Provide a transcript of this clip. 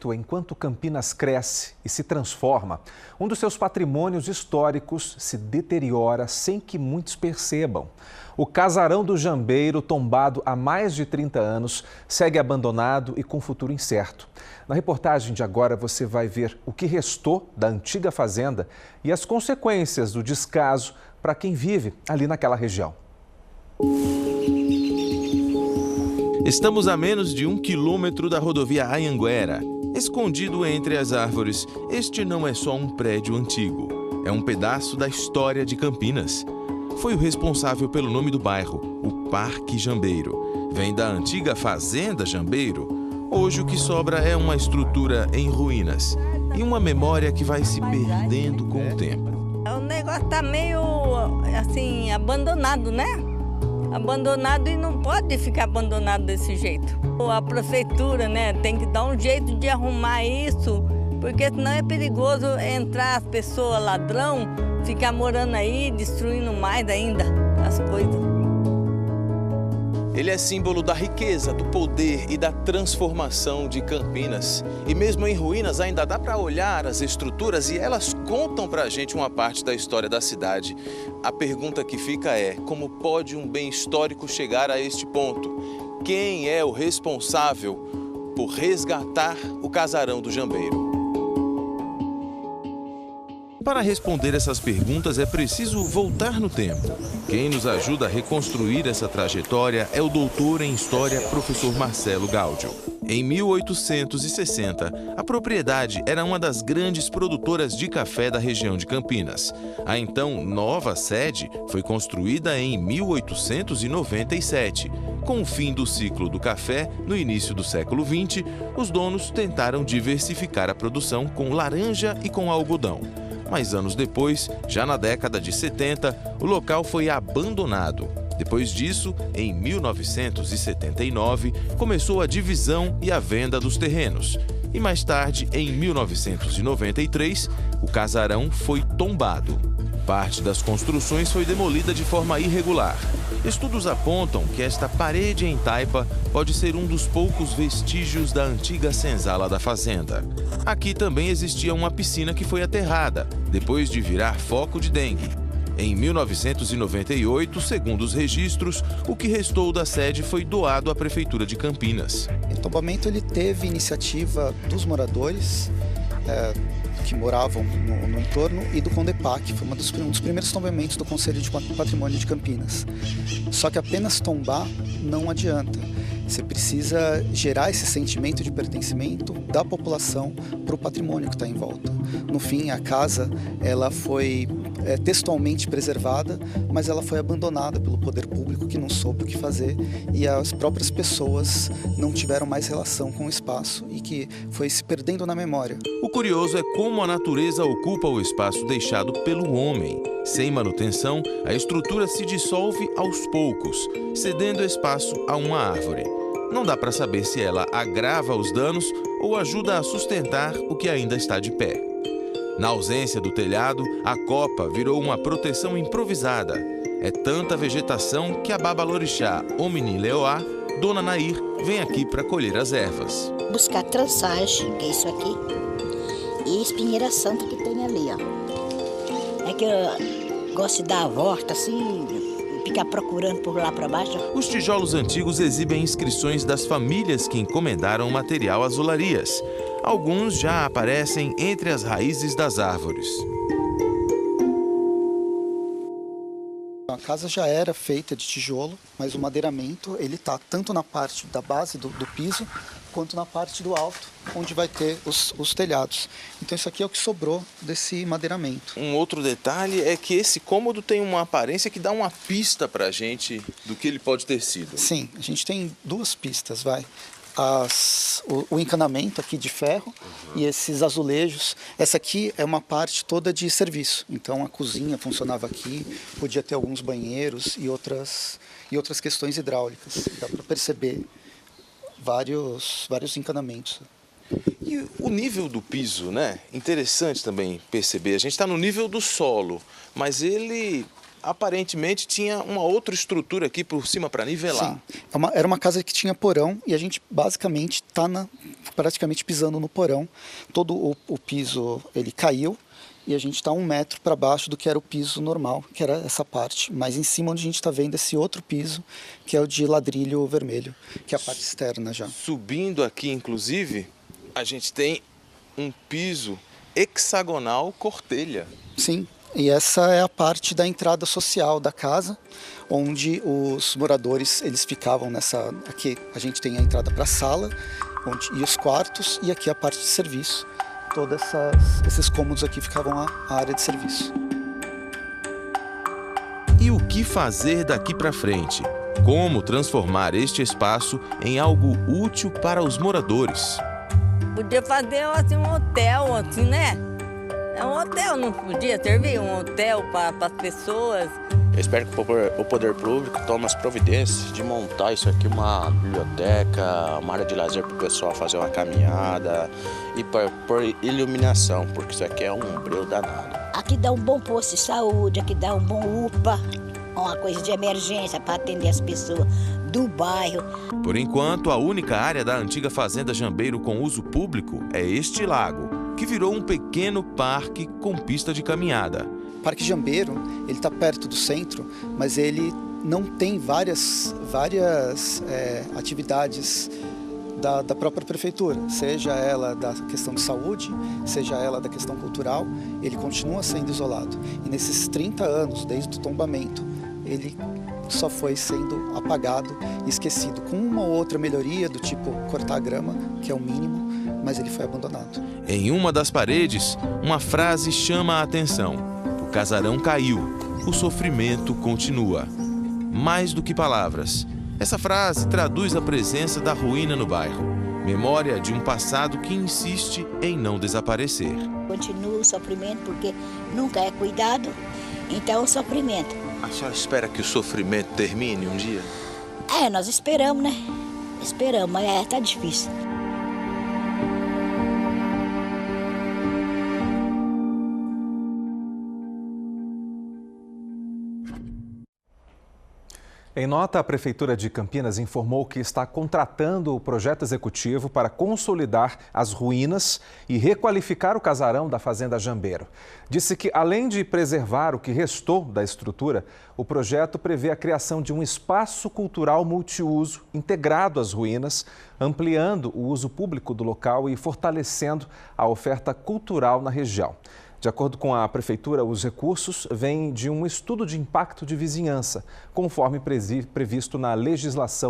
Enquanto Campinas cresce e se transforma, um dos seus patrimônios históricos se deteriora sem que muitos percebam. O Casarão do Jambeiro, tombado há mais de 30 anos, segue abandonado e com futuro incerto. Na reportagem de agora você vai ver o que restou da antiga fazenda e as consequências do descaso para quem vive ali naquela região. Estamos a menos de 1 quilômetro da rodovia Anhanguera. Escondido entre as árvores, este não é só um prédio antigo. É um pedaço da história de Campinas. Foi o responsável pelo nome do bairro, o Parque Jambeiro. Vem da antiga Fazenda Jambeiro. Hoje o que sobra é uma estrutura em ruínas e uma memória que vai se perdendo com o tempo. O negócio tá meio, assim, abandonado, né? Abandonado e não pode ficar abandonado desse jeito. A prefeitura, né, tem que dar um jeito de arrumar isso, porque senão é perigoso entrar as pessoas ladrão, ficar morando aí, destruindo mais ainda as coisas. Ele é símbolo da riqueza, do poder e da transformação de Campinas. E mesmo em ruínas ainda dá para olhar as estruturas e elas contam para a gente uma parte da história da cidade. A pergunta que fica é: como pode um bem histórico chegar a este ponto? Quem é o responsável por resgatar o Casarão do Jambeiro? Para responder essas perguntas é preciso voltar no tempo. Quem nos ajuda a reconstruir essa trajetória é o doutor em História, professor Marcelo Gáudio. Em 1860, a propriedade era uma das grandes produtoras de café da região de Campinas. A então nova sede foi construída em 1897. Com o fim do ciclo do café, no início do século XX, os donos tentaram diversificar a produção com laranja e com algodão. Mas anos depois, já na década de 70, o local foi abandonado. Depois disso, em 1979, começou a divisão e a venda dos terrenos. E mais tarde, em 1993, o casarão foi tombado. Parte das construções foi demolida de forma irregular. Estudos apontam que esta parede em taipa pode ser um dos poucos vestígios da antiga senzala da fazenda. Aqui também existia uma piscina que foi aterrada, depois de virar foco de dengue. Em 1998, segundo os registros, o que restou da sede foi doado à Prefeitura de Campinas. O tombamento ele teve iniciativa dos moradores que moravam no entorno e do Condepac, foi um dos primeiros tombamentos do Conselho de Patrimônio de Campinas. Só que apenas tombar não adianta. Você precisa gerar esse sentimento de pertencimento da população para o patrimônio que está em volta. No fim, a casa ela foi textualmente preservada, mas ela foi abandonada pelo poder público que não soube o que fazer e as próprias pessoas não tiveram mais relação com o espaço e que foi se perdendo na memória. O curioso é como a natureza ocupa o espaço deixado pelo homem. Sem manutenção, a estrutura se dissolve aos poucos, cedendo espaço a uma árvore. Não dá para saber se ela agrava os danos ou ajuda a sustentar o que ainda está de pé. Na ausência do telhado, a copa virou uma proteção improvisada. É tanta vegetação que a Babalorixá Omni Leoá, Dona Nair, vem aqui para colher as ervas. Buscar trançagem, que é isso aqui, e espinheira santa que tem ali, ó. É que eu gosto de dar a volta assim, ficar procurando por lá para baixo. Os tijolos antigos exibem inscrições das famílias que encomendaram material às olarias. Alguns já aparecem entre as raízes das árvores. A casa já era feita de tijolo, mas o madeiramento ele está tanto na parte da base do piso, quanto na parte do alto, onde vai ter os telhados. Então isso aqui é o que sobrou desse madeiramento. Um outro detalhe é que esse cômodo tem uma aparência que dá uma pista para a gente do que ele pode ter sido. Sim, a gente tem duas pistas, o encanamento aqui de ferro e esses azulejos. Essa aqui é uma parte toda de serviço. Então a cozinha funcionava aqui, podia ter alguns banheiros e outras questões hidráulicas. Dá para perceber vários encanamentos. E o nível do piso, né? Interessante também perceber. A gente está no nível do solo, mas ele aparentemente tinha uma outra estrutura aqui por cima para nivelar. Sim, era uma casa que tinha porão e a gente basicamente está praticamente pisando no porão. Todo o piso ele caiu e a gente está 1 metro para baixo do que era o piso normal, que era essa parte. Mas em cima onde a gente está vendo esse outro piso, que é o de ladrilho vermelho, que é a parte externa já. Subindo aqui, inclusive, a gente tem um piso hexagonal cortelha. Sim. E essa é a parte da entrada social da casa, onde os moradores eles ficavam nessa... Aqui a gente tem a entrada para a sala e os quartos, e aqui a parte de serviço. Todos esses cômodos aqui ficavam a área de serviço. E o que fazer daqui para frente? Como transformar este espaço em algo útil para os moradores? Podia fazer assim, um hotel, assim, né? É um hotel, não podia servir um hotel para as pessoas. Eu espero que o poder público tome as providências de montar isso aqui, uma biblioteca, uma área de lazer para o pessoal fazer uma caminhada e por iluminação, porque isso aqui é um breu danado. Aqui dá um bom posto de saúde, aqui dá um bom UPA, uma coisa de emergência para atender as pessoas do bairro. Por enquanto, a única área da antiga Fazenda Jambeiro com uso público é este lago, que virou um pequeno parque com pista de caminhada. O Parque Jambeiro, ele está perto do centro, mas ele não tem várias atividades da própria prefeitura, seja ela da questão de saúde, seja ela da questão cultural, ele continua sendo isolado. E nesses 30 anos, desde o tombamento, ele só foi sendo apagado e esquecido, com uma ou outra melhoria do tipo cortar a grama, que é o mínimo, mas ele foi abandonado. Em uma das paredes, uma frase chama a atenção. O casarão caiu, o sofrimento continua. Mais do que palavras, essa frase traduz a presença da ruína no bairro. Memória de um passado que insiste em não desaparecer. Continua o sofrimento porque nunca é cuidado, então é o sofrimento. A senhora espera que o sofrimento termine um dia? Nós esperamos, né? Esperamos, mas tá difícil. Em nota, a Prefeitura de Campinas informou que está contratando o projeto executivo para consolidar as ruínas e requalificar o casarão da Fazenda Jambeiro. Disse que, além de preservar o que restou da estrutura, o projeto prevê a criação de um espaço cultural multiuso integrado às ruínas, ampliando o uso público do local e fortalecendo a oferta cultural na região. De acordo com a Prefeitura, os recursos vêm de um estudo de impacto de vizinhança, conforme previsto na legislação